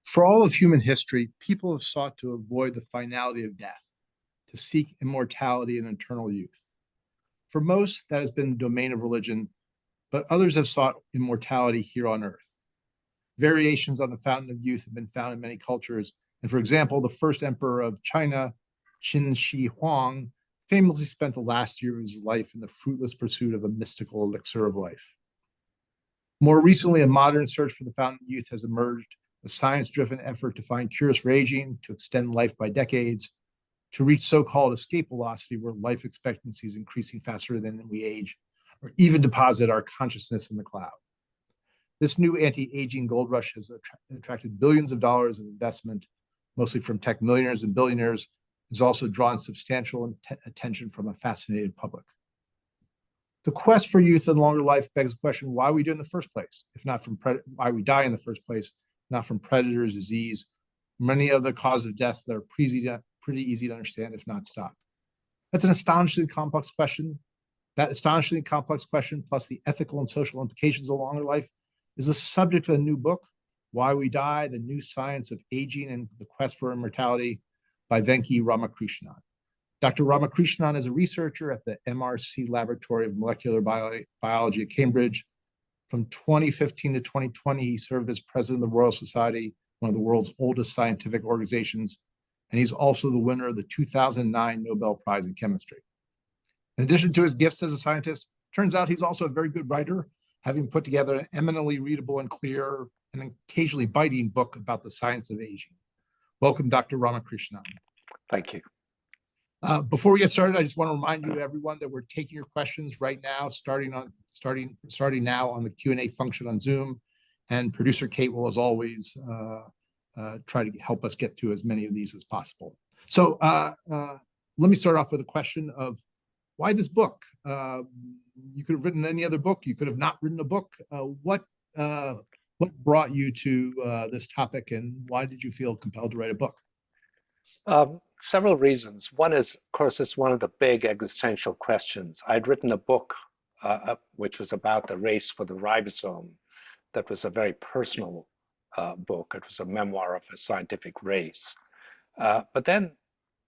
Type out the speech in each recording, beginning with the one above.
For all of human history, people have sought to avoid the finality of death, to seek immortality and eternal youth. For most, that has been the domain of religion, but others have sought immortality here on earth. Variations on the fountain of youth have been found in many cultures, and for example, the first emperor of China, Qin Shi Huang, famously spent the last year of his life in the fruitless pursuit of a mystical elixir of life. More recently, a modern search for the fountain of youth has emerged, a science-driven effort to find cures for aging, to extend life by decades, to reach so-called escape velocity, where life expectancy is increasing faster than we age, or even deposit our consciousness in the cloud. This new anti-aging gold rush has attracted billions of dollars of investment, mostly from tech millionaires and billionaires, has also drawn substantial attention from a fascinated public. The quest for youth and longer life begs the question, why we do in the first place, if not from why we die in the first place, not from predators, disease, many other causes of death that are pretty easy to understand, if not stop. That's an astonishingly complex question. That astonishingly complex question, plus the ethical and social implications of longer life, is the subject of a new book, Why We Die, The New Science of Aging and the Quest for Immortality, by Venki Ramakrishnan. Dr. Ramakrishnan is a researcher at the MRC Laboratory of Molecular Biology at Cambridge. From 2015 to 2020, he served as president of the Royal Society, one of the world's oldest scientific organizations, and he's also the winner of the 2009 Nobel Prize in Chemistry. In addition to his gifts as a scientist, turns out he's also a very good writer, having put together an eminently readable and clear and occasionally biting book about the science of aging. Welcome, Dr. Ramakrishnan. Thank you. Before we get started, I just want to remind you, everyone, that we're taking your questions right now, starting now on the Q&A function on Zoom, and producer Kate will, as always, try to help us get to as many of these as possible. So let me start off with a question of why this book? You could have written any other book. You could have not written a book. What brought you to this topic, and why did you feel compelled to write a book? Several reasons. One is, of course, it's one of the big existential questions. I'd written a book which was about the race for the ribosome. That was a very personal book. It was a memoir of a scientific race. But then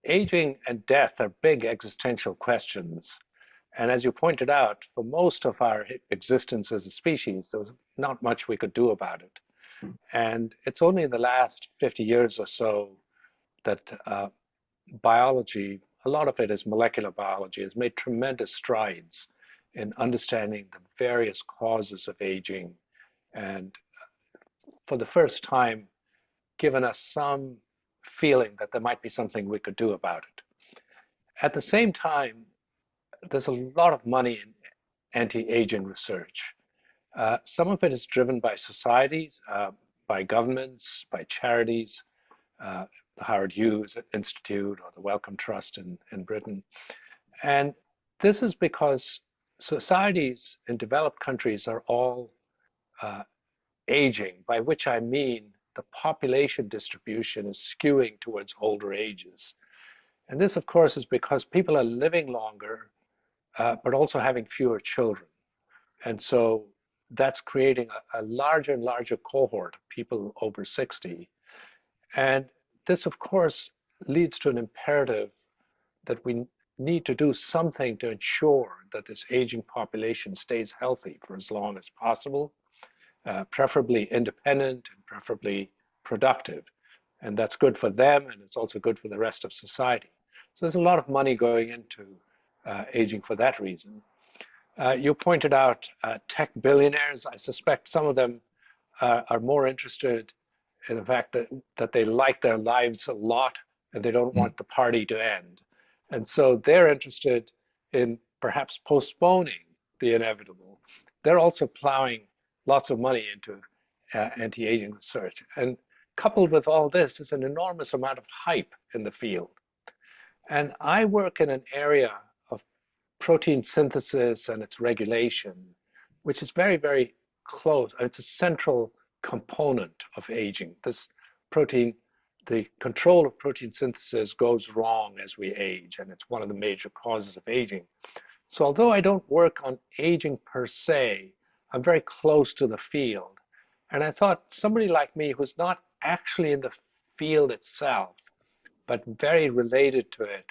aging and death are big existential questions. And as you pointed out, for most of our existence as a species, there was not much we could do about it. And it's only in the last 50 years or so that biology, a lot of it is molecular biology, has made tremendous strides in understanding the various causes of aging, and for the first time given us some feeling that there might be something we could do about it. At the same time, there's a lot of money in anti-aging research. Some of it is driven by societies, by governments, by charities, the Howard Hughes Institute or the Wellcome Trust in Britain. And this is because societies in developed countries are all aging, by which I mean the population distribution is skewing towards older ages. And this, of course, is because people are living longer, but also having fewer children. And so that's creating a larger and larger cohort of people over 60. And this, of course, leads to an imperative that we need to do something to ensure that this aging population stays healthy for as long as possible, preferably independent and preferably productive. And that's good for them, and it's also good for the rest of society. So there's a lot of money going into aging for that reason. You pointed out tech billionaires. I suspect some of them are more interested in the fact that they like their lives a lot and they don't want the party to end. And so they're interested in perhaps postponing the inevitable. They're also plowing lots of money into anti-aging research. And coupled with all this is an enormous amount of hype in the field. And I work in an area of protein synthesis and its regulation, which is very, very close. It's a central component of aging. This protein, the control of protein synthesis goes wrong as we age, and it's one of the major causes of aging. So although I don't work on aging per se, I'm very close to the field. And I thought somebody like me who's not actually in the field itself, but very related to it,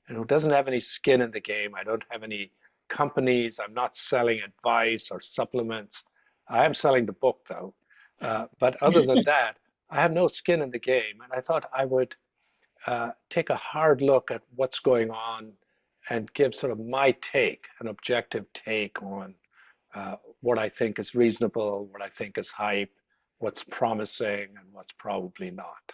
and who doesn't have any skin in the game. I don't have any companies. I'm not selling advice or supplements. I am selling the book though. But other than that, I have no skin in the game. And I thought I would take a hard look at what's going on and give sort of my take, an objective take on what I think is reasonable, what I think is hype, what's promising, and what's probably not.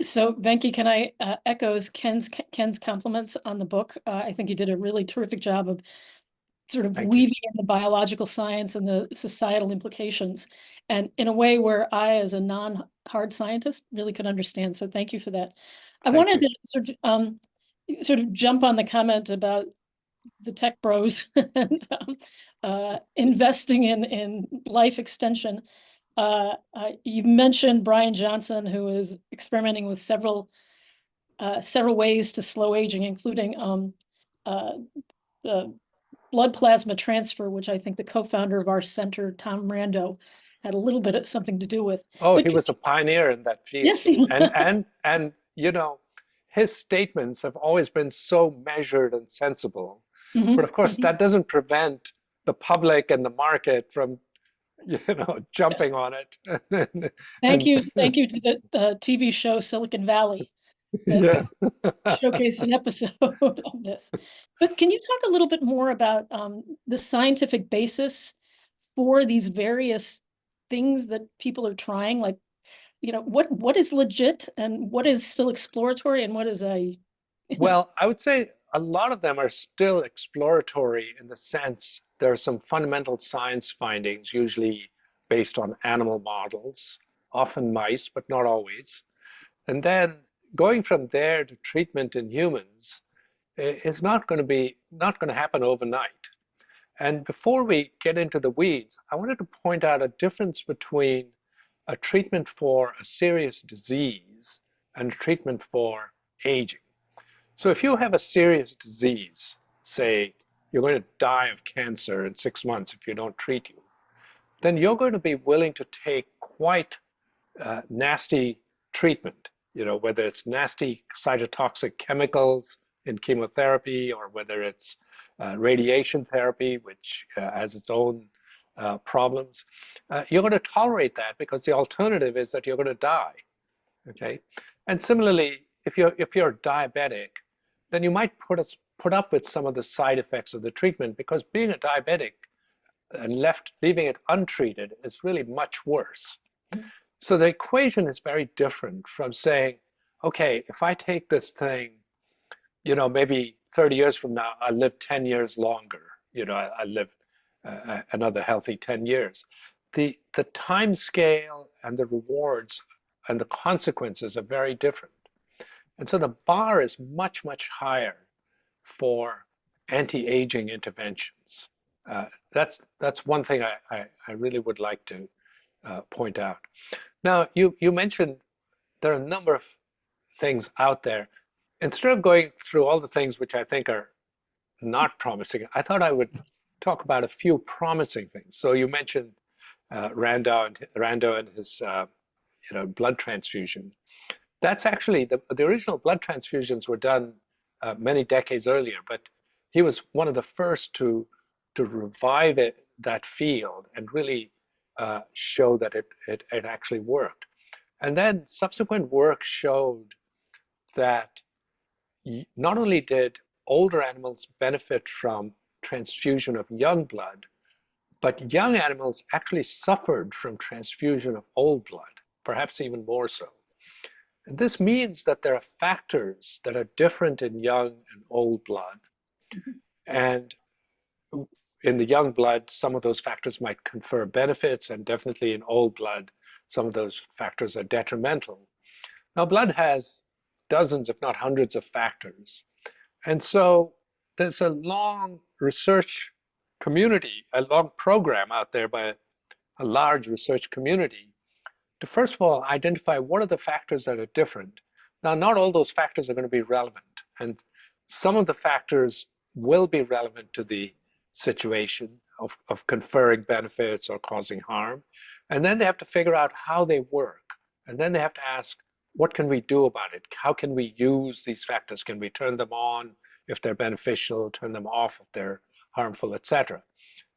So Venki, can I echo Ken's compliments on the book? I think you did a really terrific job of sort of Thank you. weaving in the biological science and the societal implications, and in a way where I, as a non-hard scientist, really could understand. So thank you for that. I Thank wanted you. to sort of jump on the comment about the tech bros and investing in life extension. You mentioned Brian Johnson, who is experimenting with several ways to slow aging, including the blood plasma transfer, which I think the co-founder of our center, Tom Rando, had a little bit of something to do with. Oh, But he was a pioneer in that field. yes, he And you know, his statements have always been so measured and sensible. But of course, that doesn't prevent the public and the market from, jumping on it. Thank And you to the TV show Silicon Valley that yeah. showcased an episode of this. But can you talk a little bit more about the scientific basis for these various things that people are trying? Like, what is legit and what is still exploratory and what is Well, I would say a lot of them are still exploratory in the sense there are some fundamental science findings, usually based on animal models, often mice, but not always. And then going from there to treatment in humans is not going to happen overnight. And before we get into the weeds, I wanted to point out a difference between a treatment for a serious disease and a treatment for aging. So if you have a serious disease, say you're going to die of cancer in 6 months if you don't treat you, then you're going to be willing to take quite nasty treatment, whether it's nasty cytotoxic chemicals in chemotherapy or whether it's radiation therapy, which has its own problems. You're going to tolerate that because the alternative is that you're going to die. Okay, and similarly, if you're diabetic, then you might put up with some of the side effects of the treatment because being a diabetic and leaving it untreated is really much worse. So the equation is very different from saying, okay, if I take this thing, maybe 30 years from now, I'll live 10 years longer. I live another healthy 10 years. The time scale and the rewards and the consequences are very different. And so the bar is much, much higher for anti-aging interventions. That's one thing I really would like to point out. Now, you mentioned there are a number of things out there. Instead of going through all the things which I think are not promising, I thought I would talk about a few promising things. So you mentioned Rando and his blood transfusion. That's actually the original blood transfusions were done many decades earlier, but he was one of the first to revive that field and really show that it actually worked. And then subsequent work showed that not only did older animals benefit from transfusion of young blood, but young animals actually suffered from transfusion of old blood, perhaps even more so. And this means that there are factors that are different in young and old blood. And in the young blood, some of those factors might confer benefits, and definitely in old blood, some of those factors are detrimental. Now, blood has dozens, if not hundreds, of factors. And so there's a long research community, a long program out there by a large research community to, first of all, identify what are the factors that are different. Now, not all those factors are going to be relevant. And some of the factors will be relevant to the situation. of conferring benefits or causing harm. And then they have to figure out how they work. And then they have to ask, what can we do about it? How can we use these factors? Can we turn them on if they're beneficial, turn them off if they're harmful, etc.?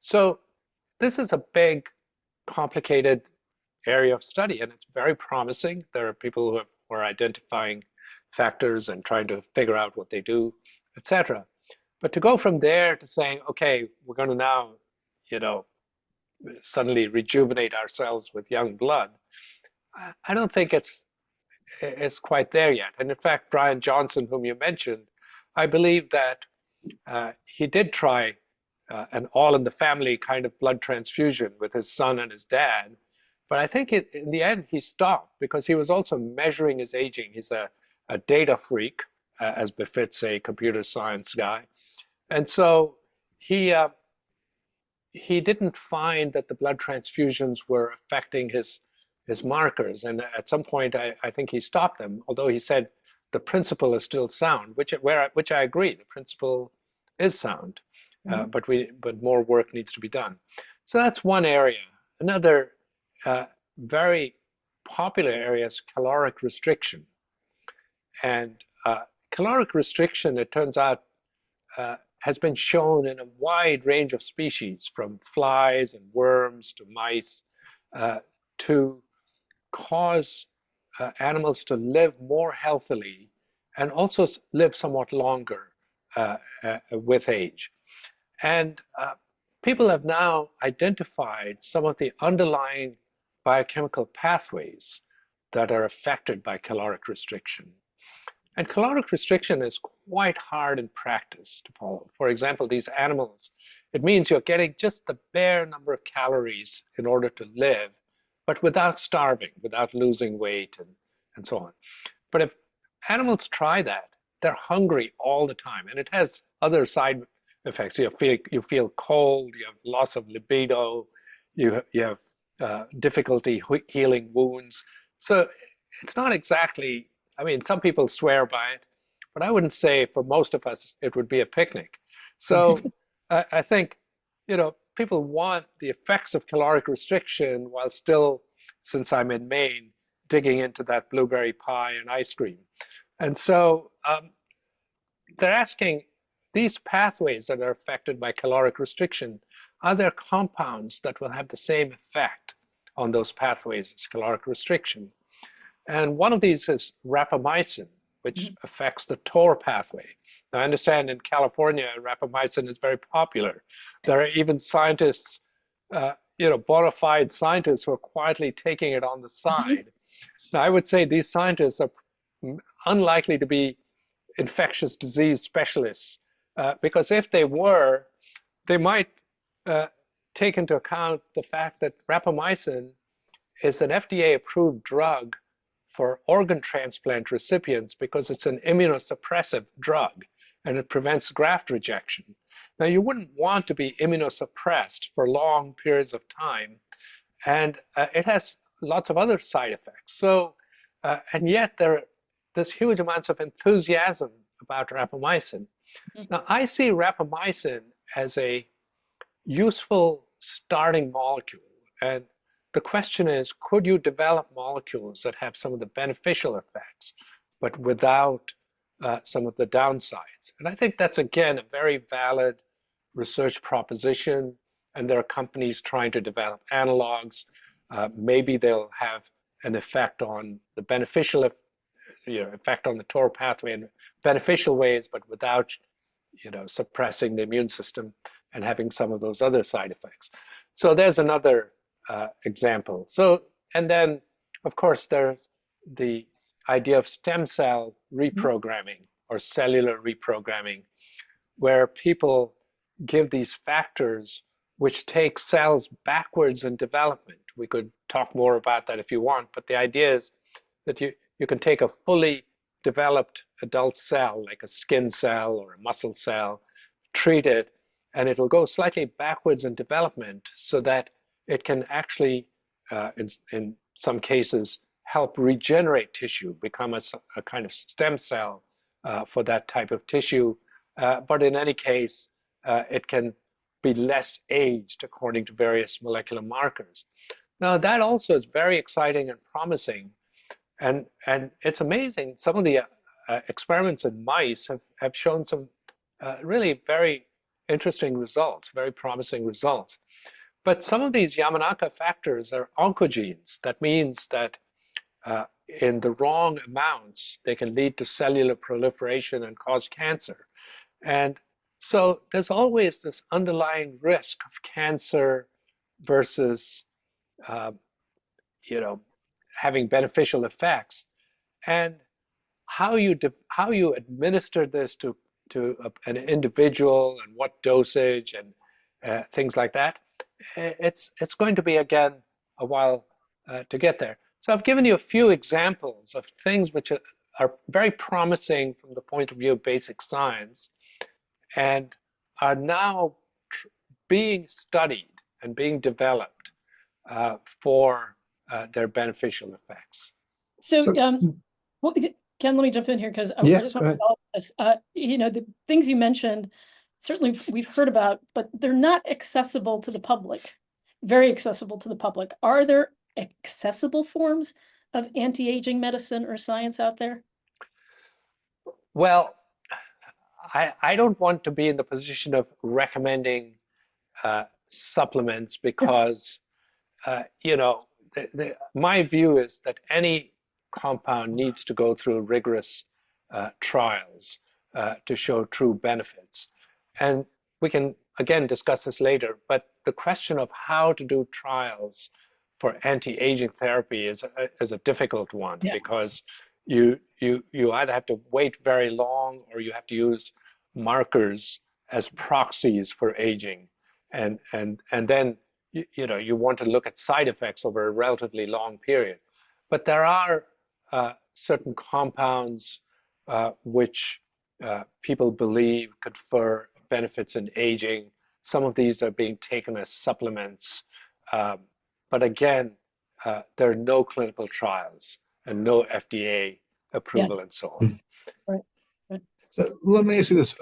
So this is a big, complicated area of study, and it's very promising. There are people who are identifying factors and trying to figure out what they do, etc. But to go from there to saying, okay, we're going to now, suddenly rejuvenate ourselves with young blood, I don't think it's quite there yet. And in fact, Brian Johnson, whom you mentioned, I believe that he did try an all in the family kind of blood transfusion with his son and his dad. But I think in the end, he stopped because he was also measuring his aging. He's a data freak, as befits a computer science guy. And so he didn't find that the blood transfusions were affecting his markers. And at some point, I think he stopped them, although he said the principle is still sound, which I agree. The principle is sound, but more work needs to be done. So that's one area. Another very popular area is caloric restriction. And caloric restriction, it turns out, has been shown in a wide range of species, from flies and worms to mice, to cause animals to live more healthily and also live somewhat longer with age. And people have now identified some of the underlying biochemical pathways that are affected by caloric restriction. And caloric restriction is quite hard in practice to follow. For example, these animals, it means you're getting just the bare number of calories in order to live, but without starving, without losing weight, and so on. But if animals try that, they're hungry all the time, and it has other side effects. You feel cold, you have loss of libido, you have difficulty healing wounds. So it's not exactly, I mean, some people swear by it, but I wouldn't say for most of us it would be a picnic. So I think, people want the effects of caloric restriction while still, since I'm in Maine, digging into that blueberry pie and ice cream. And so they're asking, these pathways that are affected by caloric restriction, are there compounds that will have the same effect on those pathways as caloric restriction? And one of these is rapamycin, which affects the TOR pathway. Now, I understand in California, rapamycin is very popular. There are even scientists, bona fide scientists who are quietly taking it on the side. Now, I would say these scientists are unlikely to be infectious disease specialists, because if they were, they might take into account the fact that rapamycin is an FDA-approved drug for organ transplant recipients because it's an immunosuppressive drug and it prevents graft rejection. Now, you wouldn't want to be immunosuppressed for long periods of time, and it has lots of other side effects. So, and yet there's huge amounts of enthusiasm about rapamycin. Now, I see rapamycin as a useful starting molecule, and the question is, could you develop molecules that have some of the beneficial effects, but without some of the downsides? And I think that's, again, a very valid research proposition, and there are companies trying to develop analogs. Maybe they'll have an effect on the beneficial effect on the TOR pathway in beneficial ways, but without suppressing the immune system and having some of those other side effects. So there's another example. So, and then, of course, there's the idea of stem cell reprogramming or cellular reprogramming, where people give these factors which take cells backwards in development. We could talk more about that if you want, but the idea is that you can take a fully developed adult cell, like a skin cell or a muscle cell, treat it, and it'll go slightly backwards in development so that it can actually, in some cases, help regenerate tissue, become a kind of stem cell for that type of tissue. But in any case, it can be less aged according to various molecular markers. Now, that also is very exciting and promising. And it's amazing. Some of the experiments in mice have shown some really very interesting results, very promising results. But some of these Yamanaka factors are oncogenes. That means that in the wrong amounts, they can lead to cellular proliferation and cause cancer. And so there's always this underlying risk of cancer versus, uh, you know, having beneficial effects. And how you administer this to an individual and what dosage and things like that, it's going to be again a while to get there. So I've given you a few examples of things which are very promising from the point of view of basic science and are now being studied and being developed for their beneficial effects. So, So- well, Ken, let me jump in here because I Yeah, just go want to ahead. follow this. You know, the things you mentioned, certainly we've heard about, but they're not accessible to the public, very accessible to the public. Are there accessible forms of anti-aging medicine or science out there? Well, I don't want to be in the position of recommending supplements because, you know, my view is that any compound needs to go through rigorous trials to show true benefits. And we can, again, discuss this later, but the question of how to do trials for anti-aging therapy is a difficult one Yeah. because you either have to wait very long or you have to use markers as proxies for aging. And then you know you want to look at side effects over a relatively long period. But there are certain compounds which people believe confer benefits in aging. Some of these are being taken as supplements. But again, there are no clinical trials and no FDA approval and so on. Right. Right. So let me ask you this.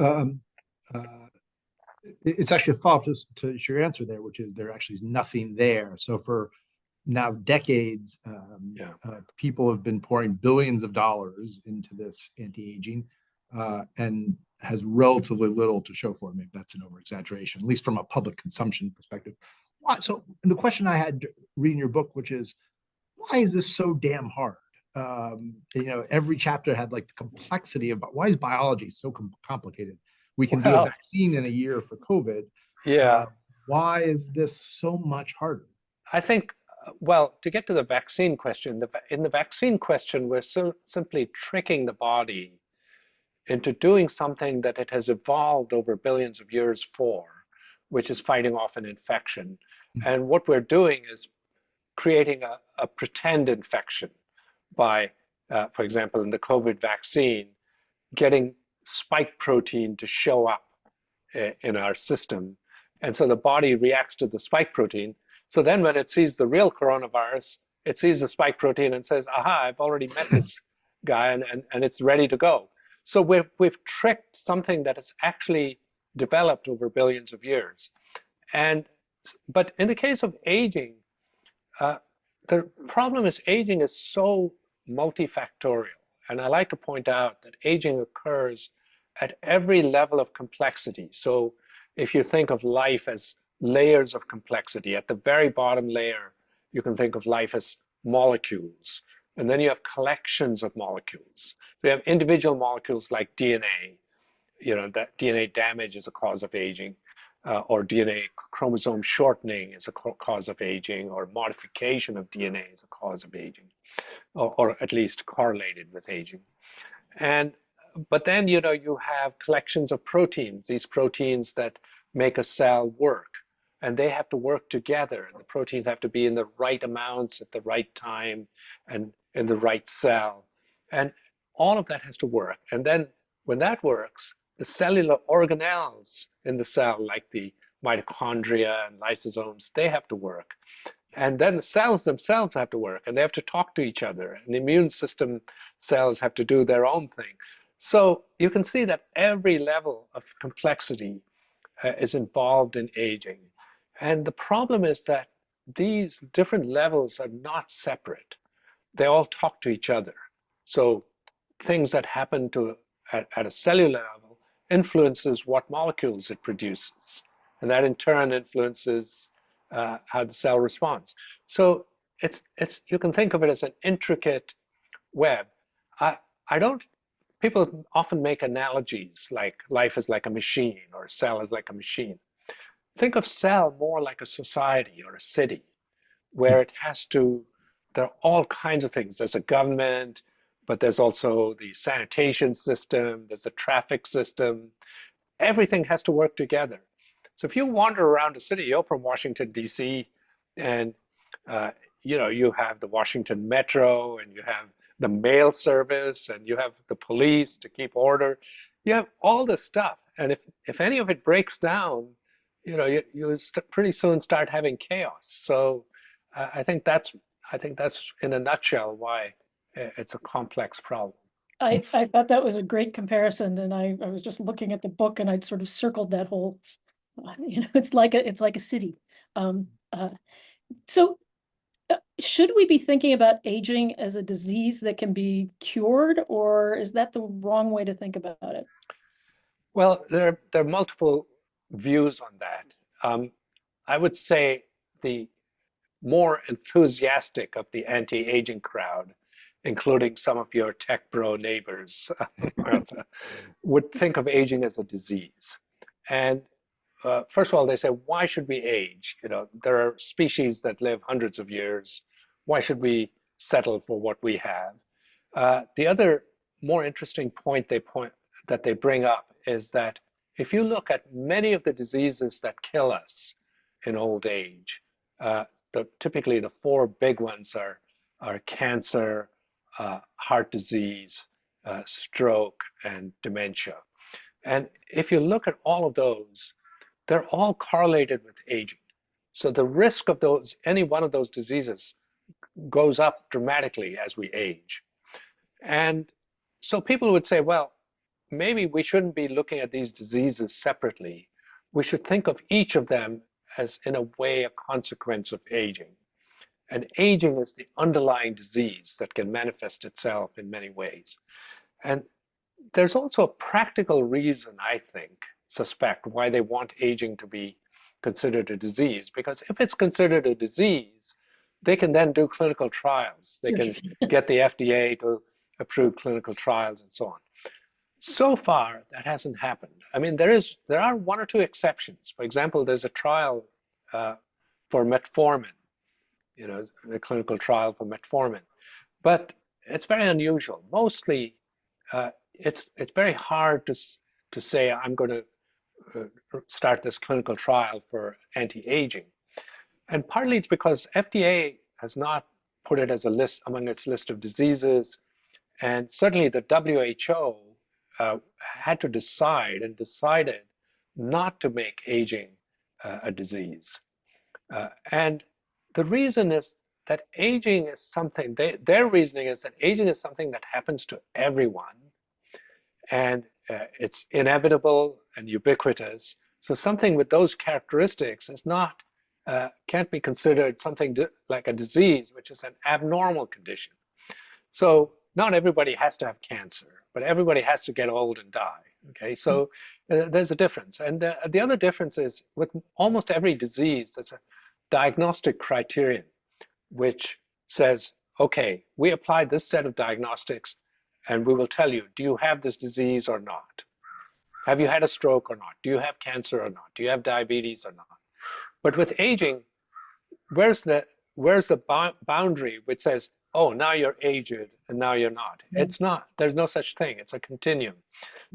It's actually a follow-up to your answer there, which is there actually is nothing there. So for now decades, people have been pouring billions of dollars into this anti-aging and has relatively little to show for it. Maybe that's an over-exaggeration, at least from a public consumption perspective. Why? So the question I had reading your book, which is, why is this so damn hard? You know, every chapter had like the complexity of why is biology so complicated? We can do a vaccine in a year for COVID. Yeah. Why is this so much harder? I think, well, to get to the vaccine question, in the vaccine question, we're simply tricking the body into doing something that it has evolved over billions of years for, which is fighting off an infection. Mm-hmm. And what we're doing is creating a pretend infection by, for example, in the COVID vaccine, getting spike protein to show up in our system. And so the body reacts to the spike protein. So then when it sees the real coronavirus, it sees the spike protein and says, aha, I've already met this guy and it's ready to go. So we've tricked something that has actually developed over billions of years. But in the case of aging, the problem is aging is so multifactorial. And I like to point out that aging occurs at every level of complexity. So if you think of life as layers of complexity, at the very bottom layer, you can think of life as molecules. And then you have collections of molecules. We have individual molecules like DNA. You know, that DNA damage is a cause of aging, or DNA chromosome shortening is a cause of aging, or modification of DNA is a cause of aging, or at least correlated with aging. But then, you know, you have collections of proteins, these proteins that make a cell work, and they have to work together. The proteins have to be in the right amounts at the right time and in the right cell. And all of that has to work. And then when that works, the cellular organelles in the cell, like the mitochondria and lysosomes, they have to work. And then the cells themselves have to work, and they have to talk to each other. And the immune system cells have to do their own thing. So you can see that every level of complexity is involved in aging. And the problem is that these different levels are not separate. They all talk to each other. So things that happen at a cellular level influences what molecules it produces. And that in turn influences how the cell responds. So you can think of it as an intricate web. I don't, people often make analogies like life is like a machine or a cell is like a machine. Think of cell more like a society or a city where it has to, there are all kinds of things. There's a government, but there's also the sanitation system, there's the traffic system. Everything has to work together. So if you wander around a city, you're from Washington, D.C., and uh, you have the Washington Metro, and you have the mail service, and you have the police to keep order. You have all this stuff, and if any of it breaks down, pretty soon start having chaos. So I think that's in a nutshell why it's a complex problem. I thought that was a great comparison, and I was just looking at the book and I'd sort of circled that whole, it's like a city. So should we be thinking about aging as a disease that can be cured, or is that the wrong way to think about it? Well, there are multiple views on that. I would say the more enthusiastic of the anti-aging crowd, including some of your tech bro neighbors, Martha, would think of aging as a disease. And first of all, they say, why should we age? There are species that live hundreds of years. Why should we settle for what we have? The other more interesting point that they bring up is that if you look at many of the diseases that kill us in old age, typically the four big ones are cancer, heart disease, stroke, and dementia. And if you look at all of those, they're all correlated with aging. So the risk of any one of those diseases goes up dramatically as we age. And so people would say, well, maybe we shouldn't be looking at these diseases separately. We should think of each of them as, in a way, a consequence of aging. And aging is the underlying disease that can manifest itself in many ways. And there's also a practical reason, I suspect, why they want aging to be considered a disease. Because if it's considered a disease, they can then do clinical trials. They can get the FDA to approve clinical trials and so on. So far, that hasn't happened. I mean, there are one or two exceptions. For example, there's a trial for metformin, the clinical trial for metformin. But it's very unusual. Mostly, it's very hard to say I'm going to start this clinical trial for anti-aging, and partly it's because FDA has not put it as a list among its list of diseases, and certainly the WHO had to decide and decided not to make aging a disease, and the reason is that aging is something, their reasoning is that aging is something that happens to everyone, and it's inevitable and ubiquitous. So something with those characteristics is not, can't be considered something like a disease, which is an abnormal condition. So not everybody has to have cancer, but everybody has to get old and die. Okay, so there's a difference. And the other difference is with almost every disease, there's a diagnostic criterion which says, okay, we apply this set of diagnostics and we will tell you, do you have this disease or not? Have you had a stroke or not? Do you have cancer or not? Do you have diabetes or not? But with aging, where's the boundary which says, oh, now you're aged and now you're not? It's not. There's no such thing. It's a continuum.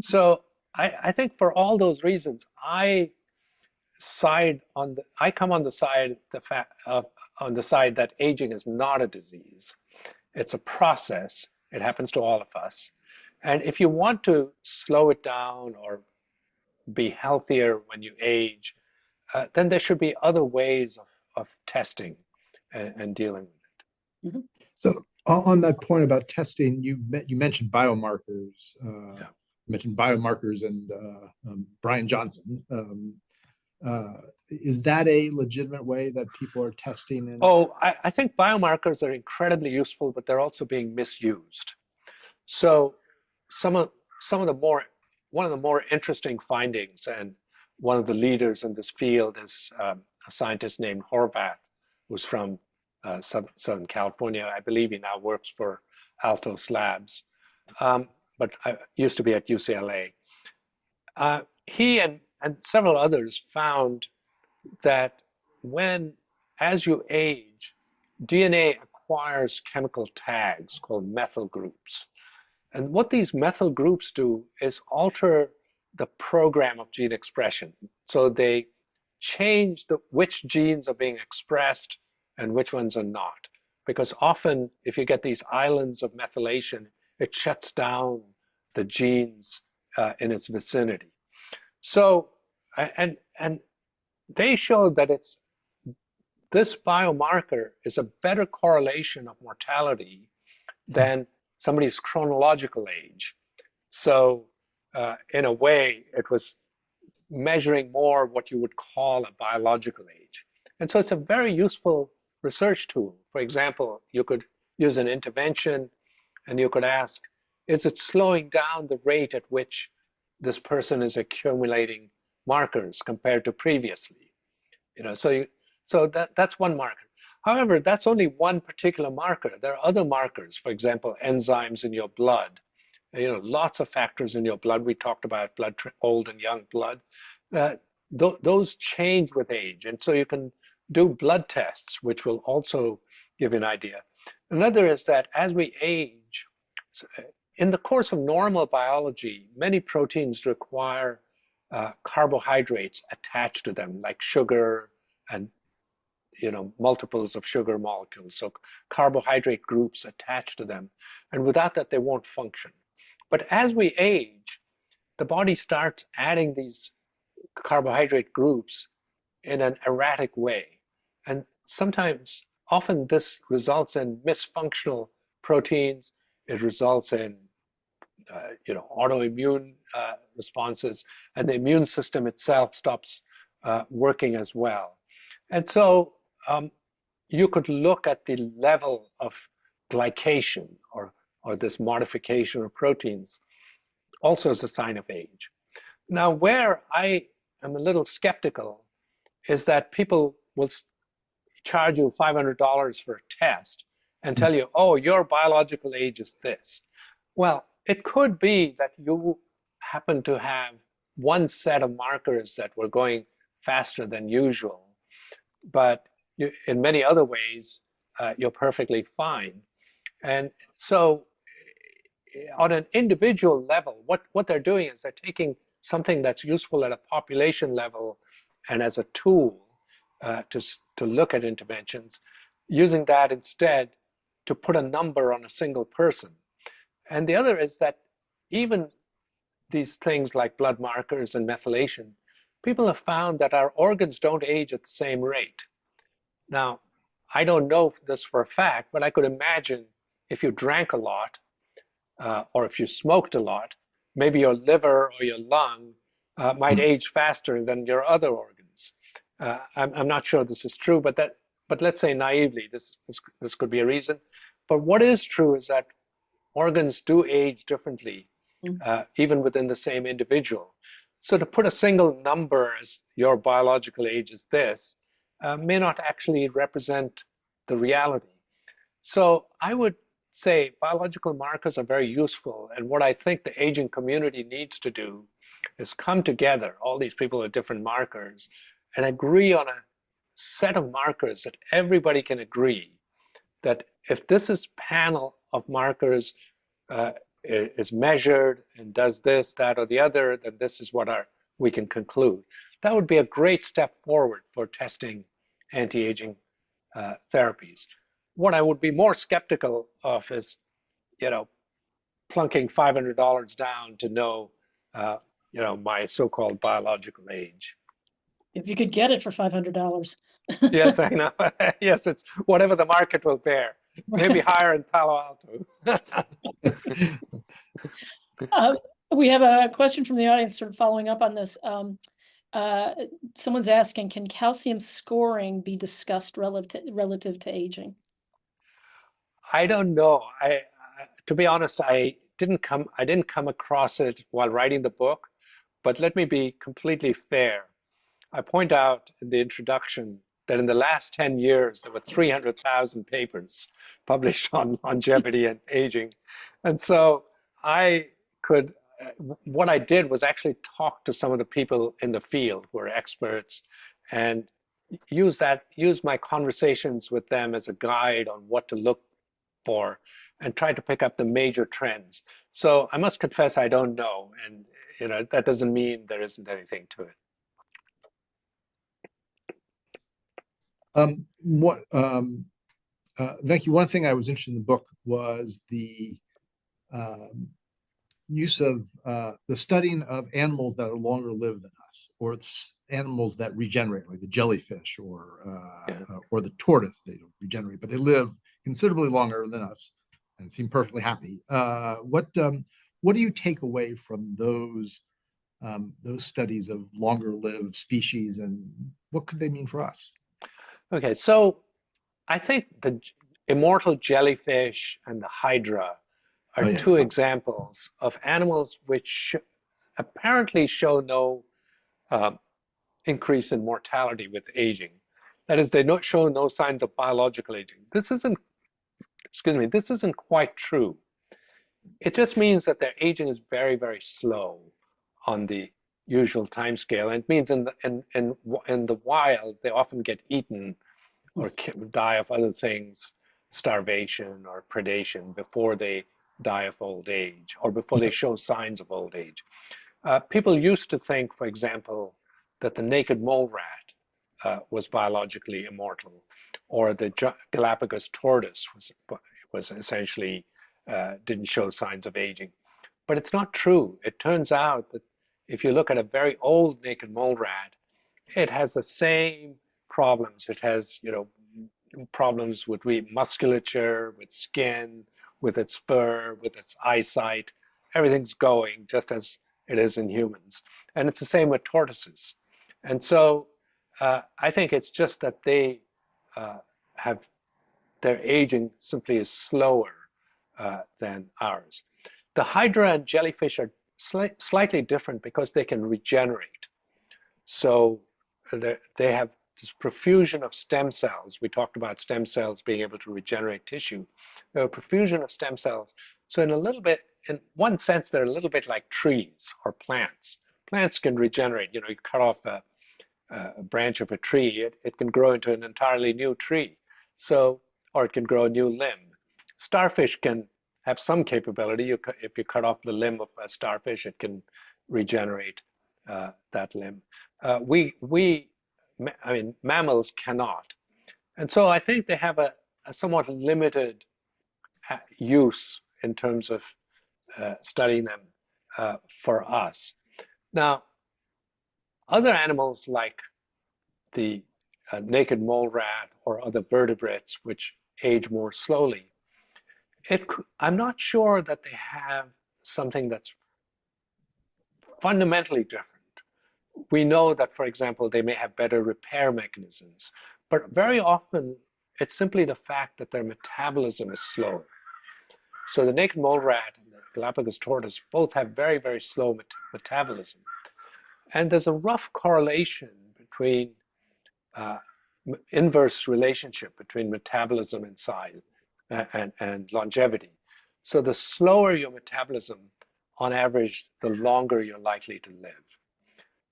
So I think for all those reasons, I come on the side that aging is not a disease. It's a process. It happens to all of us. And if you want to slow it down or be healthier when you age, then there should be other ways of testing and dealing with it. Mm-hmm. So on that point about testing, you mentioned biomarkers. Yeah. You mentioned biomarkers and Brian Johnson. Is that a legitimate way that people are testing? And Oh, I think biomarkers are incredibly useful, but they're also being misused. So some of some of the more one of the more interesting findings, and one of the leaders in this field is a scientist named Horvath, who's from Southern California. I believe he now works for Altos Labs, but I used to be at UCLA. He and several others found that when, as you age, DNA acquires chemical tags called methyl groups. And what these methyl groups do is alter the program of gene expression. So they change which genes are being expressed and which ones are not. Because often, if you get these islands of methylation, it shuts down the genes in its vicinity. So, and they showed that this biomarker is a better correlation of mortality than somebody's chronological age. So in a way, it was measuring more what you would call a biological age. And so it's a very useful research tool. For example, you could use an intervention and you could ask, is it slowing down the rate at which this person is accumulating markers compared to previously? So that's one marker. However, that's only one particular marker. There are other markers, for example, enzymes in your blood. Lots of factors in your blood. We talked about old and young blood. Those change with age, and so you can do blood tests, which will also give you an idea. Another is that as we age, in the course of normal biology, many proteins require carbohydrates attached to them, like sugar and multiples of sugar molecules, so carbohydrate groups attached to them, and without that they won't function. But as we age, the body starts adding these carbohydrate groups in an erratic way, and often this results in misfunctional proteins. It results in autoimmune responses, and the immune system itself stops working as well. And so you could look at the level of glycation or this modification of proteins also as a sign of age. Now, where I am a little skeptical is that people will charge you $500 for a test and tell you, oh, your biological age is this. Well, it could be that you happen to have one set of markers that were going faster than usual, but in many other ways, you're perfectly fine. And so on an individual level, what they're doing is they're taking something that's useful at a population level and as a tool to look at interventions, using that instead to put a number on a single person. And the other is that even these things like blood markers and methylation, people have found that our organs don't age at the same rate. Now, I don't know this for a fact, but I could imagine if you drank a lot or if you smoked a lot, maybe your liver or your lung might age faster than your other organs. I'm not sure this is true, but let's say naively, this could be a reason. But what is true is that organs do age differently, even within the same individual. So to put a single number as your biological age is this may not actually represent the reality. So I would say biological markers are very useful. And what I think the aging community needs to do is come together, all these people with different markers, and agree on a set of markers that everybody can agree that if this panel of markers is measured and does this, that, or the other, then this is what we can conclude. That would be a great step forward for testing anti-aging therapies. What I would be more skeptical of is, plunking $500 down to know, my so-called biological age. If you could get it for $500. Yes, I know. Yes, it's whatever the market will bear. Maybe higher in Palo Alto. We have a question from the audience sort of following up on this. someone's asking, can calcium scoring be discussed relative to aging? I don't know. To be honest, I didn't come across it while writing the book, but let me be completely fair. I point out in the introduction that in the last 10 years, there were 300,000 papers published on longevity and aging. And so I could, what I did was actually talk to some of the people in the field who are experts and use my conversations with them as a guide on what to look for and try to pick up the major trends. So I must confess I don't know, and that doesn't mean there isn't anything to it. Venki, one thing I was interested in the book was the use of the studying of animals that are longer lived than us, or it's animals that regenerate, like the jellyfish or the tortoise. They don't regenerate, but they live considerably longer than us and seem perfectly happy. What do you take away from those studies of longer lived species, and what could they mean for us? Okay, so I think the immortal jellyfish and the hydra are two examples of animals which apparently show no increase in mortality with aging. That is, they don't show no signs of biological aging. This isn't, excuse me, this isn't quite true. It just means that their aging is very, very slow on the usual time scale. And it means in the wild, they often get eaten or die of other things, starvation or predation, before they die of old age or before they show signs of old age. People used to think, for example, that the naked mole rat was biologically immortal, or the Galapagos tortoise was essentially didn't show signs of aging. But it's not true. It turns out that if you look at a very old naked mole rat, it has the same problems. It has, problems with musculature, with skin, with its fur, with its eyesight. Everything's going just as it is in humans. And it's the same with tortoises. And so I think it's just that they have their aging simply is slower than ours. The hydra and jellyfish are slightly different because they can regenerate. So they have this profusion of stem cells. We talked about stem cells being able to regenerate tissue. They have a profusion of stem cells. So in one sense, they're a little bit like trees or plants. Plants can regenerate. You cut off a branch of a tree, it can grow into an entirely new tree. Or it can grow a new limb. Starfish can have some capability. If you cut off the limb of a starfish, it can regenerate that limb. Mammals cannot. And so I think they have a somewhat limited use in terms of studying them for us. Now, other animals like the naked mole rat or other vertebrates which age more slowly, I'm not sure that they have something that's fundamentally different. We know that, for example, they may have better repair mechanisms, but very often it's simply the fact that their metabolism is slower. So the naked mole rat and the Galapagos tortoise both have very, very slow metabolism. And there's a rough correlation between inverse relationship between metabolism and size and longevity. So the slower your metabolism, on average, the longer you're likely to live.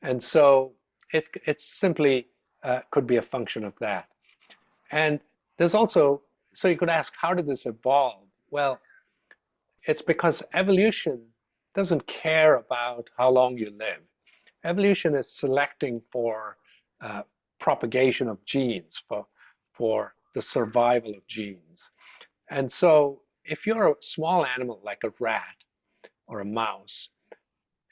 And so it simply could be a function of that. And there's also, so you could ask, how did this evolve? Well, it's because evolution doesn't care about how long you live. Evolution is selecting for propagation of genes, for the survival of genes. And so if you're a small animal like a rat or a mouse,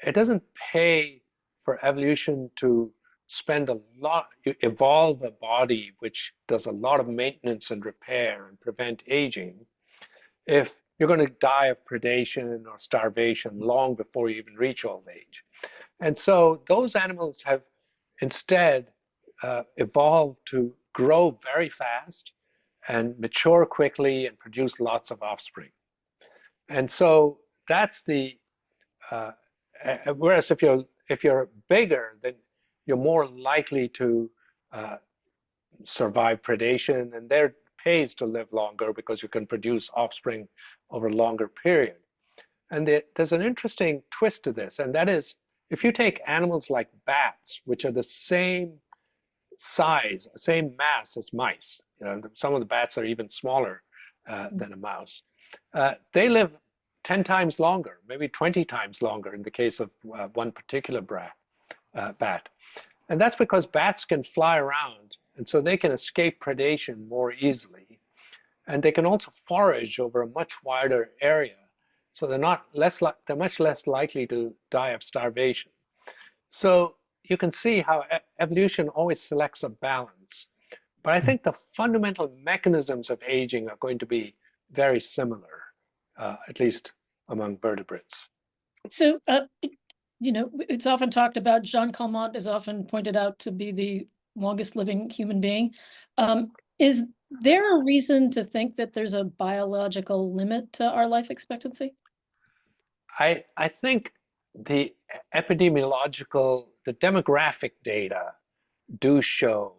it doesn't pay for evolution to spend a lot, evolve a body which does a lot of maintenance and repair and prevent aging, if you're going to die of predation or starvation long before you even reach old age. And so those animals have instead evolved to grow very fast and mature quickly and produce lots of offspring. And so that's the whereas if you're bigger, then you're more likely to survive predation, and there pays to live longer because you can produce offspring over a longer period. And there's an interesting twist to this, and that is if you take animals like bats, which are the same size, same mass as mice, you know, some of the bats are even smaller than a mouse, they live 10 times longer, maybe 20 times longer in the case of one particular bat. And that's because bats can fly around, and so they can escape predation more easily. And they can also forage over a much wider area. So they're much less likely to die of starvation. So you can see how evolution always selects a balance. But I think the fundamental mechanisms of aging are going to be very similar, at least among vertebrates. So, it's often talked about, Jean Calment is often pointed out to be the longest living human being. Is there a reason to think that there's a biological limit to our life expectancy? I think the the demographic data do show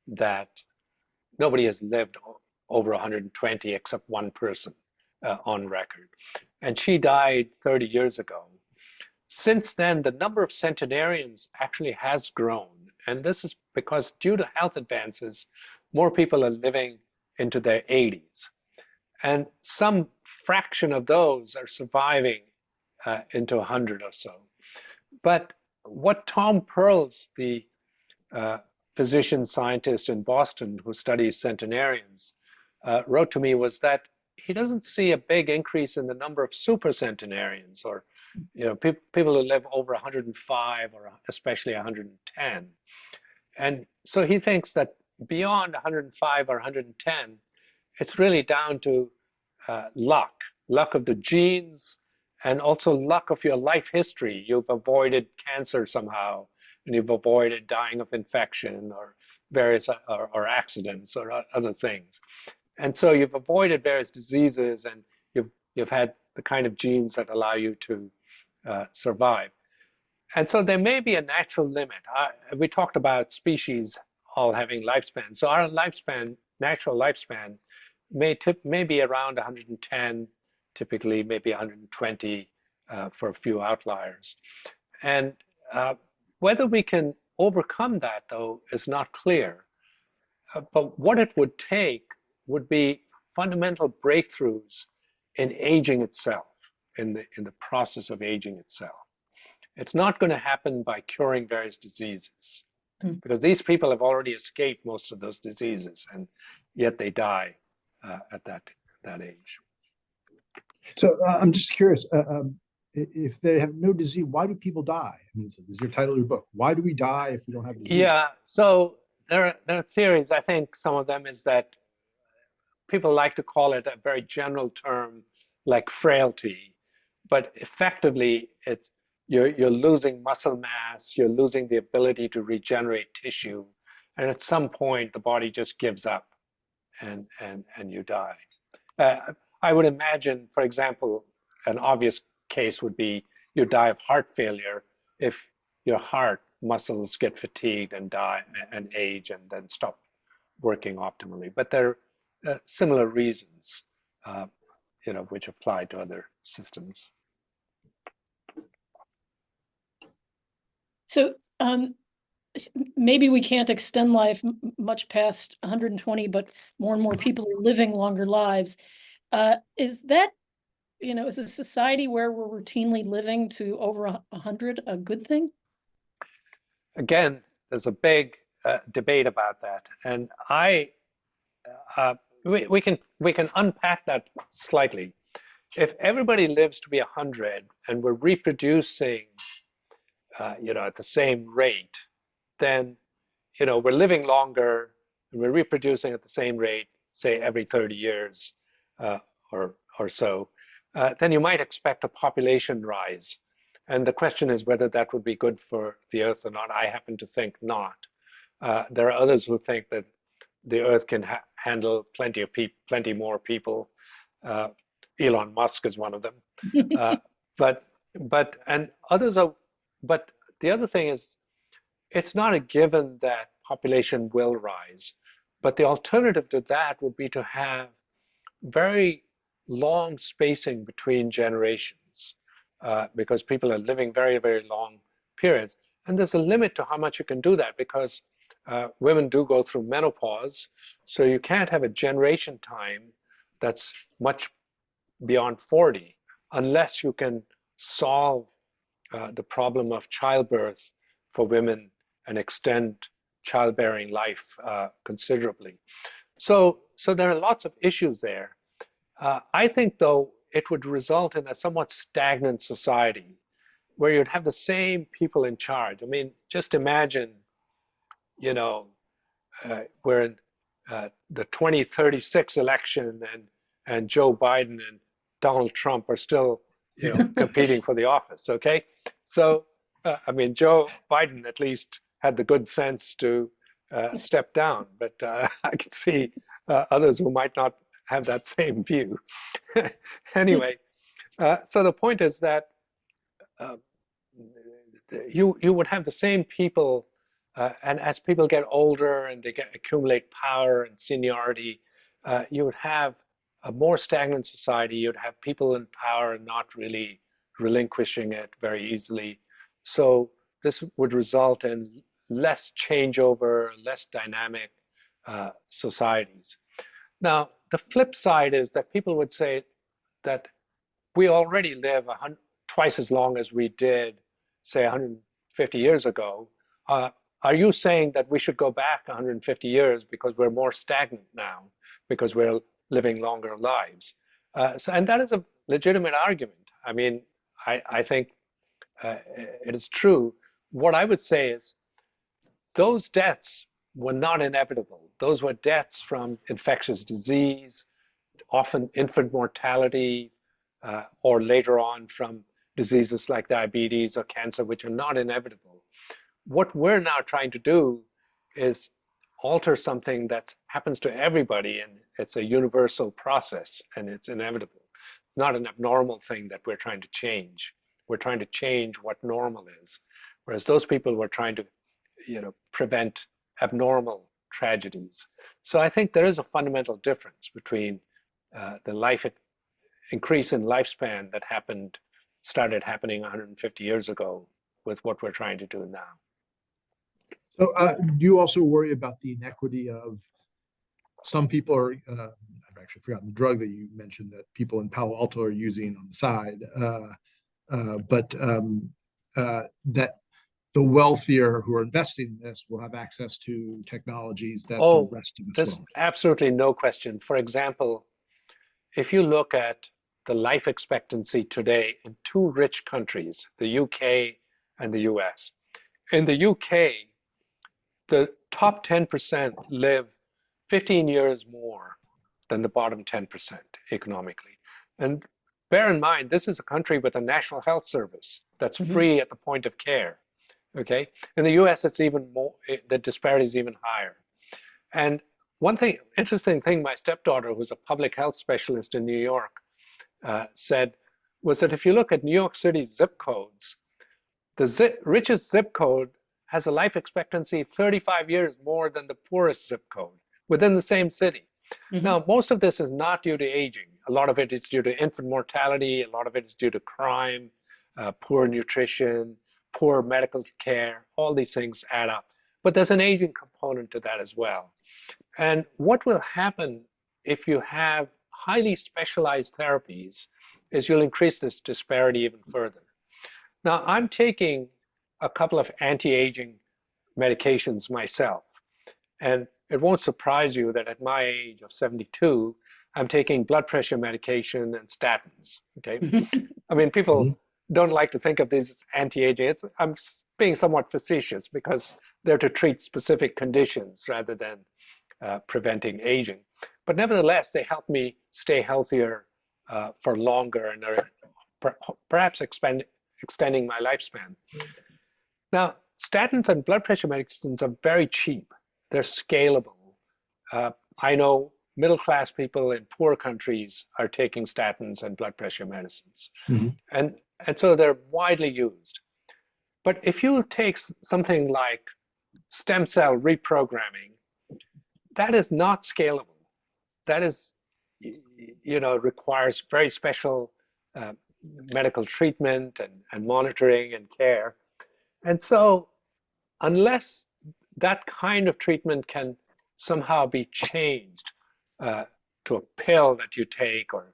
that nobody has lived over 120 except one person on record. And she died 30 years ago. Since then, the number of centenarians actually has grown. And this is because due to health advances, more people are living into their 80s. And some fraction of those are surviving into 100 or so. But what Tom Perls, the physician scientist in Boston who studies centenarians, wrote to me was that he doesn't see a big increase in the number of supercentenarians, or people who live over 105 or especially 110. And so he thinks that beyond 105 or 110, it's really down to luck of the genes, and also luck of your life history. You've avoided cancer somehow, and you've avoided dying of infection or various or accidents or other things. And so you've avoided various diseases, and you've had the kind of genes that allow you to survive. And so there may be a natural limit. We talked about species all having lifespan. So our lifespan, natural lifespan, may be around 110, typically maybe 120 for a few outliers. And whether we can overcome that, though, is not clear. But what it would take would be fundamental breakthroughs in aging itself, in the process of aging itself. It's not going to happen by curing various diseases, because these people have already escaped most of those diseases, and yet they die at that age. So I'm just curious, if they have no disease, why do people die? I mean, this is your title of your book. Why do we die if we don't have disease? Yeah, so there are theories. I think some of them is that people like to call it a very general term like frailty, but effectively you're losing muscle mass, you're losing the ability to regenerate tissue, and at some point the body just gives up and you die. I would imagine, for example, an obvious case would be you die of heart failure if your heart muscles get fatigued and die and age and then stop working optimally. But there are similar reasons, which apply to other systems. So maybe we can't extend life much past 120, but more and more people are living longer lives. Is that, is a society where we're routinely living to over 100 a good thing? Again, there's a big debate about that, and we can unpack that slightly. If everybody lives to be 100 and we're reproducing, at the same rate, then, we're living longer and we're reproducing at the same rate, say every 30 years or so, then you might expect a population rise And the question is whether that would be good for the Earth or not. I happen to think not. There are others who think that the Earth can handle plenty more people. Uh, Elon Musk is one of them. Uh, but and others are. But the other thing is, it's not a given that population will rise. But the alternative to that would be to have very long spacing between generations, because people are living very, very long periods. And there's a limit to how much you can do that, because women do go through menopause. So you can't have a generation time that's much beyond 40 unless you can solve the problem of childbirth for women and extend childbearing life considerably. So there are lots of issues there. I think, though, it would result in a somewhat stagnant society where you'd have the same people in charge. I mean, just imagine, you know, we're in the 2036 election, and Joe Biden and Donald Trump are still, competing for the office. Okay, so I mean, Joe Biden at least had the good sense to step down, but I can see others who might not have that same view. Anyway, so the point is that uh, you would have the same people, and as people get older and they accumulate power and seniority, you would have a more stagnant society. You'd have people in power and not really relinquishing it very easily. So this would result in less changeover, less dynamic societies. Now, the flip side is that people would say that we already live twice as long as we did, say, 150 years ago. Uh, are you saying that we should go back 150 years because we're more stagnant now, because we're living longer lives? And that is a legitimate argument. I mean, I think it is true. What I would say is those deaths were not inevitable. Those were deaths from infectious disease, often infant mortality, or later on from diseases like diabetes or cancer, which are not inevitable. What we're now trying to do is alter something that happens to everybody, and it's a universal process, and it's inevitable. It's not an abnormal thing that we're trying to change. We're trying to change what normal is, whereas those people were trying to, prevent abnormal tragedies. So I think there is a fundamental difference between the life increase in lifespan that started happening 150 years ago with what we're trying to do now. So do you also worry about the inequity of some people are, I've actually forgotten the drug that you mentioned that people in Palo Alto are using on the side, but that the wealthier who are investing in this will have access to technologies that the rest of us there's won't. absolutely no question. For example, if you look at the life expectancy today in two rich countries, the UK and the US. In the UK, the top 10% live 15 years more than the bottom 10% economically. And bear in mind, this is a country with a national health service that's free at the point of care. Okay, in the U.S., it's even more. The disparity is even higher. And one interesting thing, my stepdaughter, who's a public health specialist in New York, said was that if you look at New York City's zip codes, the richest zip code has a life expectancy 35 years more than the poorest zip code within the same city. Now, most of this is not due to aging. A lot of it is due to infant mortality. A lot of it is due to crime, poor nutrition, poor medical care. All these things add up. But there's an aging component to that as well. And what will happen if you have highly specialized therapies is you'll increase this disparity even further. Now, I'm taking a couple of anti-aging medications myself. And it won't surprise you that at my age of 72, I'm taking blood pressure medication and statins. Okay. I mean, people don't like to think of these as anti-aging. I'm being somewhat facetious because they're to treat specific conditions rather than preventing aging. But nevertheless, they help me stay healthier for longer and are perhaps extending my lifespan. Now, statins and blood pressure medicines are very cheap. They're scalable. I know middle-class people in poor countries are taking statins and blood pressure medicines. Mm-hmm. And so they're widely used. But if you take something like stem cell reprogramming, that is not scalable. That is, requires very special medical treatment and monitoring and care. And so unless that kind of treatment can somehow be changed to a pill that you take or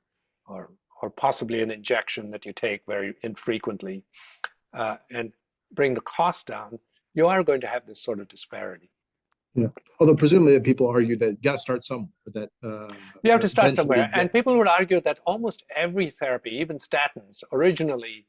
possibly an injection that you take very infrequently and bring the cost down, you are going to have this sort of disparity. Yeah. Although presumably people argue that you got to start somewhere. That you have to start somewhere. Yeah. And people would argue that almost every therapy, even statins, originally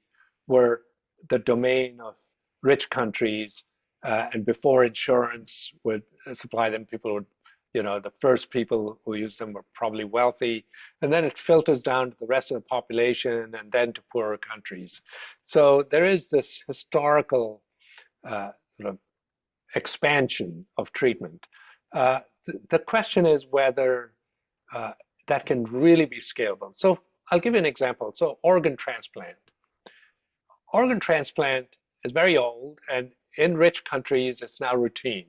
were the domain of rich countries. And before insurance would supply them, people would, the first people who used them were probably wealthy. And then it filters down to the rest of the population and then to poorer countries. So there is this historical sort of expansion of treatment. The question is whether that can really be scalable. So I'll give you an example. So organ transplant. Organ transplant is very old, and in rich countries, it's now routine.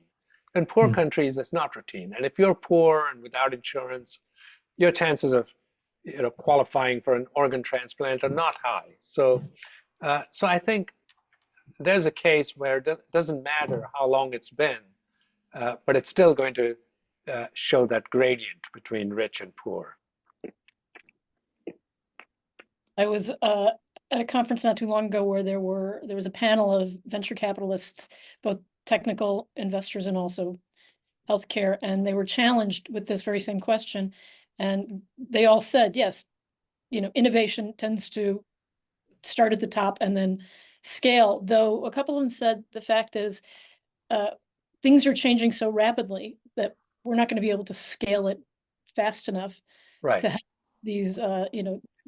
In poor countries, it's not routine. And if you're poor and without insurance, your chances of qualifying for an organ transplant are not high. So I think there's a case where it doesn't matter how long it's been, but it's still going to show that gradient between rich and poor. I was at a conference not too long ago where there was a panel of venture capitalists, both technical investors and also healthcare, and they were challenged with this very same question. And they all said, yes, innovation tends to start at the top and then scale, though a couple of them said the fact is things are changing so rapidly that we're not going to be able to scale it fast enough to have these,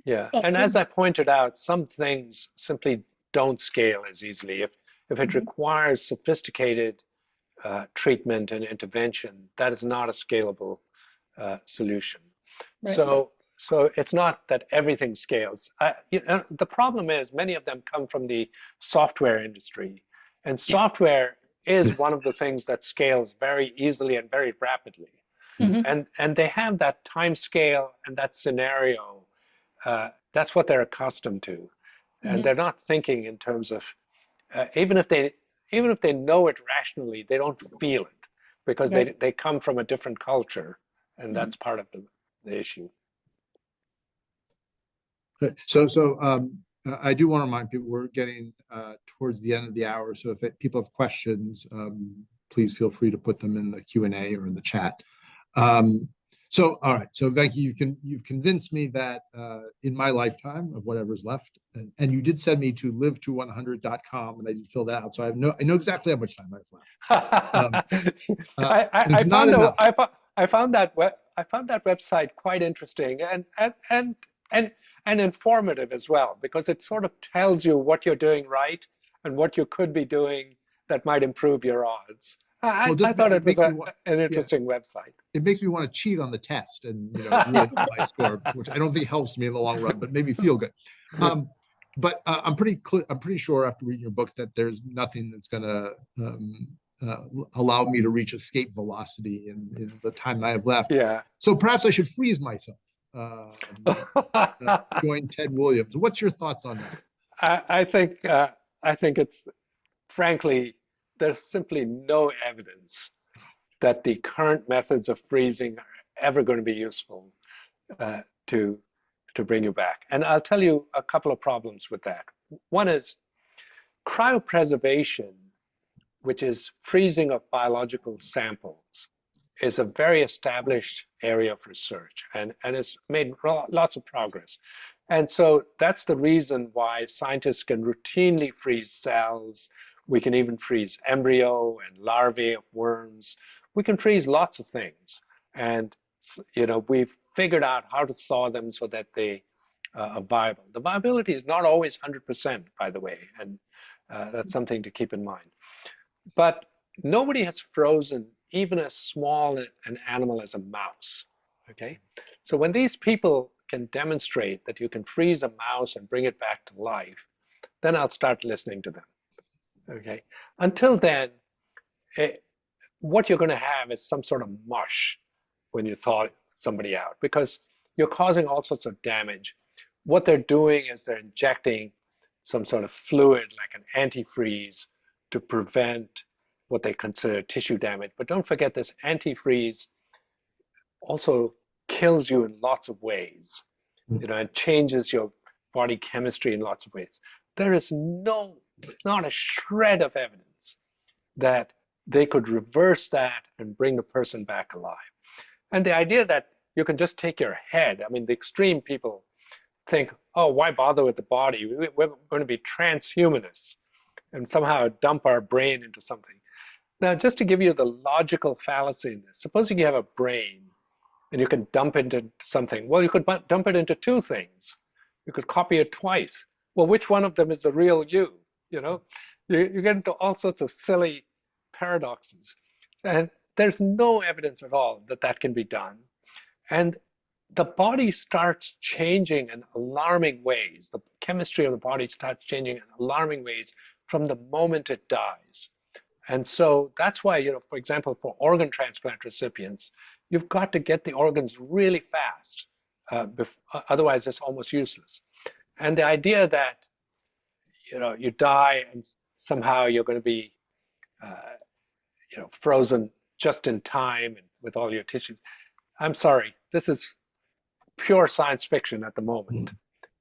Yeah, and as I pointed out, some things simply don't scale as easily. If it requires sophisticated treatment and intervention, that is not a scalable solution. Right. So it's not that everything scales. The problem is many of them come from the software industry, and software is one of the things that scales very easily and very rapidly. And they have that time scale and that scenario. That's what they're accustomed to, and they're not thinking in terms of even if they know it rationally, they don't feel it because they come from a different culture, and that's part of the issue. So I do want to remind people we're getting towards the end of the hour. So if people have questions, please feel free to put them in the Q&A or in the chat. So, all right. So Venki, you've convinced me that in my lifetime of whatever's left, and you did send me to live to100.com, and I did fill that out. So I know exactly how much time I have left. I found that website quite interesting and informative as well, because it sort of tells you what you're doing right and what you could be doing that might improve your odds. I thought it was an interesting website. It makes me want to cheat on the test and ruin my score, which I don't think helps me in the long run, but made me feel good. But I'm pretty sure after reading your book that there's nothing that's going to allow me to reach escape velocity in the time I have left. Yeah. So perhaps I should freeze myself. Join Ted Williams. What's your thoughts on that? I think it's, frankly, there's simply no evidence that the current methods of freezing are ever going to be useful to bring you back. And I'll tell you a couple of problems with that. One is cryopreservation, which is freezing of biological samples, is a very established area of research and has made lots of progress. And so that's the reason why scientists can routinely freeze cells. We can even freeze embryo and larvae of worms. We can freeze lots of things. And we've figured out how to thaw them so that they viable. The viability is not always 100%, by the way, and that's something to keep in mind. But nobody has frozen even as small an animal as a mouse, okay? So when these people can demonstrate that you can freeze a mouse and bring it back to life, then I'll start listening to them, okay? Until then, what you're going to have is some sort of mush when you thaw somebody out, because you're causing all sorts of damage. What they're doing is they're injecting some sort of fluid like an antifreeze to prevent what they consider tissue damage. But don't forget, this antifreeze also kills you in lots of ways, and changes your body chemistry in lots of ways. There is not a shred of evidence that they could reverse that and bring the person back alive. And the idea that you can just take your head, I mean, the extreme people think, oh, why bother with the body? We're going to be transhumanists and somehow dump our brain into something. Now, just to give you the logical fallacy in this, supposing you have a brain and you can dump it into something. Well, you could dump it into two things. You could copy it twice. Well, which one of them is the real you? You get into all sorts of silly paradoxes. And there's no evidence at all that that can be done. And the body starts changing in alarming ways. The chemistry of the body starts changing in alarming ways from the moment it dies. And so that's why, for example, for organ transplant recipients, you've got to get the organs really fast. Otherwise, it's almost useless. And the idea that, you die and somehow you're going to be, frozen just in time and with all your tissues. I'm sorry, this is pure science fiction at the moment.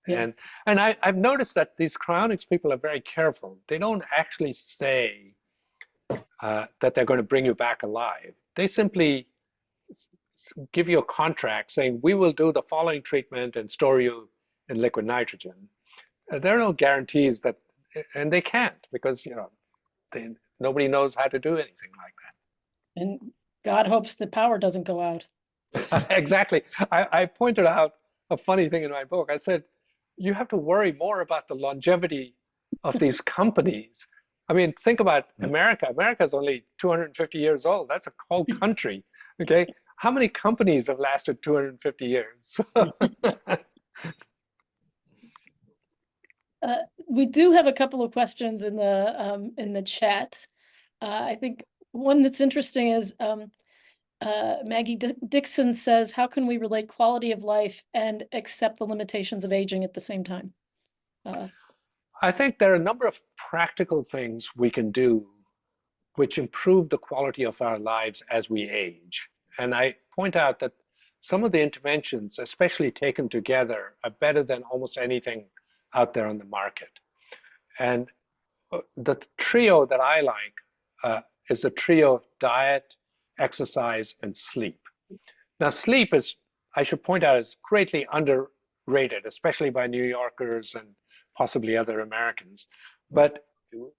Yeah. And I've noticed that these cryonics people are very careful. They don't actually say that they're going to bring you back alive. They simply give you a contract saying, we will do the following treatment and store you in liquid nitrogen. There are no guarantees that, and they can't, because nobody knows how to do anything like that. And God hopes the power doesn't go out. Exactly. I pointed out a funny thing in my book. I said, you have to worry more about the longevity of these companies. I mean, think about America. America is only 250 years old. That's a whole country. Okay. How many companies have lasted 250 years? We do have a couple of questions in the chat. I think one that's interesting is Maggie Dixon says, how can we relate quality of life and accept the limitations of aging at the same time? I think there are a number of practical things we can do which improve the quality of our lives as we age. And I point out that some of the interventions, especially taken together, are better than almost anything out there on the market. And the trio that I like is the trio of diet, exercise, and sleep. Now, sleep is, I should point out, is greatly underrated, especially by New Yorkers and possibly other Americans. But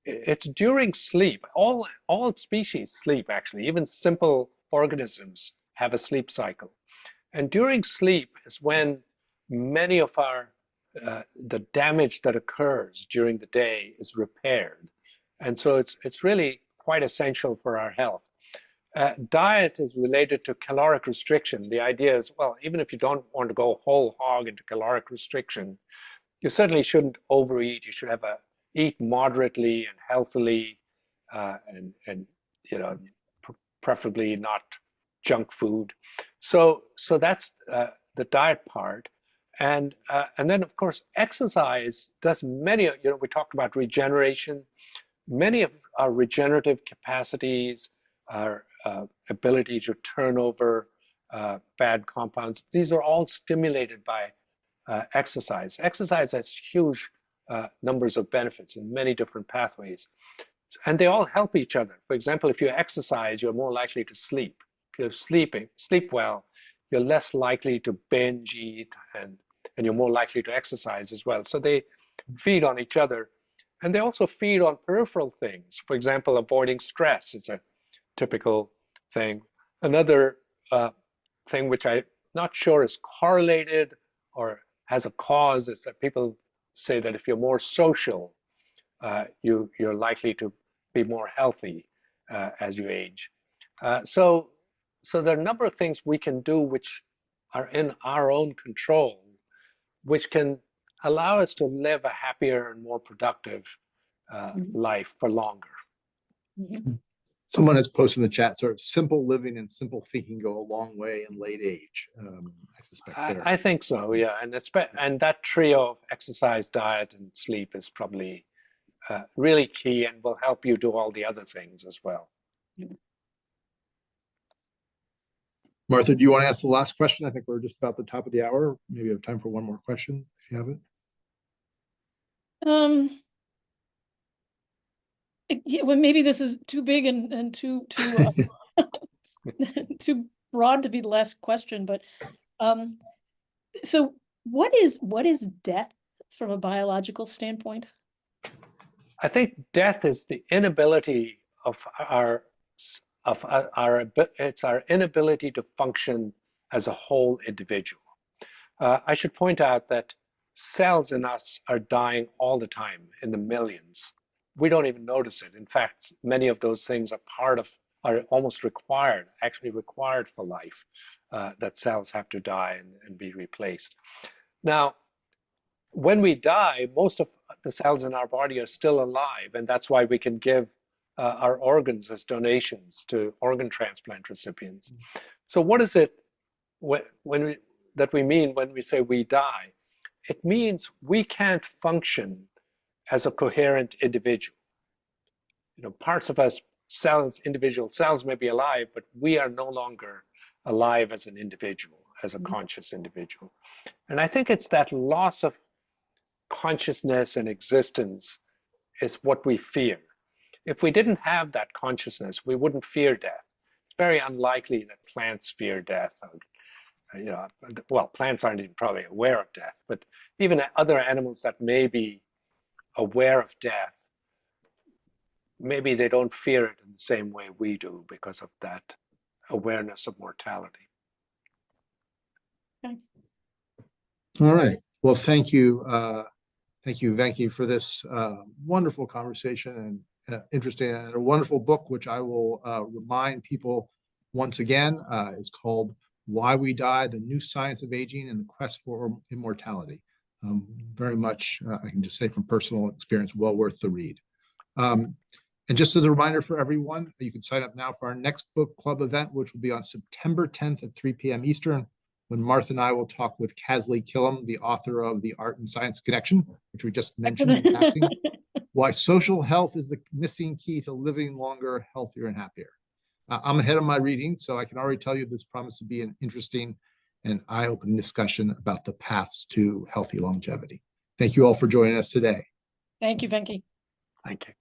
it's during sleep, all species sleep actually, even simple organisms have a sleep cycle. And during sleep is when many of our, the damage that occurs during the day is repaired. And so it's really quite essential for our health. Diet is related to caloric restriction. The idea is, well, even if you don't want to go whole hog into caloric restriction, you certainly shouldn't overeat. You should eat moderately and healthily, and preferably not junk food. So that's the diet part, and then of course exercise does many. We talked about regeneration. Many of our regenerative capacities, our ability to turn over bad compounds, these are all stimulated by exercise. Exercise has huge numbers of benefits in many different pathways. And they all help each other. For example, if you exercise, you're more likely to sleep. If you're sleep well, you're less likely to binge eat, and you're more likely to exercise as well. So they feed on each other. And they also feed on peripheral things. For example, avoiding stress is a typical thing. Another thing which I'm not sure is correlated or has a cause is that people say that if you're more social, you're likely to be more healthy as you age. So there are a number of things we can do which are in our own control, which can allow us to live a happier and more productive life for longer. Someone has posted in the chat, sort of simple living and simple thinking go a long way in late age. I suspect there. I think so, yeah. And that trio of exercise, diet, and sleep is probably really key and will help you do all the other things as well. Martha, do you want to ask the last question? I think we're just about the top of the hour. Maybe we have time for one more question if you have it. Yeah, well, maybe this is too big and too too broad to be the last question, but so what is death from a biological standpoint? I think death is the inability it's our inability to function as a whole individual. I should point out that cells in us are dying all the time in the millions. We don't even notice it. In fact, many of those things are almost required, actually required for life, that cells have to die and be replaced. Now, when we die, most of the cells in our body are still alive, and that's why we can give our organs as donations to organ transplant recipients. So what is it that we mean when we say we die? It means we can't function as a coherent individual. Parts of us, individual cells may be alive, but we are no longer alive as an individual, as a conscious individual. And I think it's that loss of consciousness and existence is what we fear. If we didn't have that consciousness, we wouldn't fear death. It's very unlikely that plants fear death. Well, plants aren't even probably aware of death, but even other animals that may be aware of death, maybe they don't fear it in the same way we do because of that awareness of mortality. Okay. All right. Well, thank you. Thank you, Venki, for this wonderful conversation and interesting and a wonderful book, which I will remind people once again. It's called Why We Die, The New Science of Aging and the Quest for Immortality. Very much, I can just say from personal experience, well worth the read. And just as a reminder for everyone, you can sign up now for our next book club event, which will be on September 10th at 3 p.m. Eastern, when Martha and I will talk with Kasley Killam, the author of The Art and Science Connection, which we just mentioned in passing, why social health is the missing key to living longer, healthier, and happier. I'm ahead of my reading, so I can already tell you this promises to be an interesting and eye-opening discussion about the paths to healthy longevity. Thank you all for joining us today. Thank you, Venki. Thank you.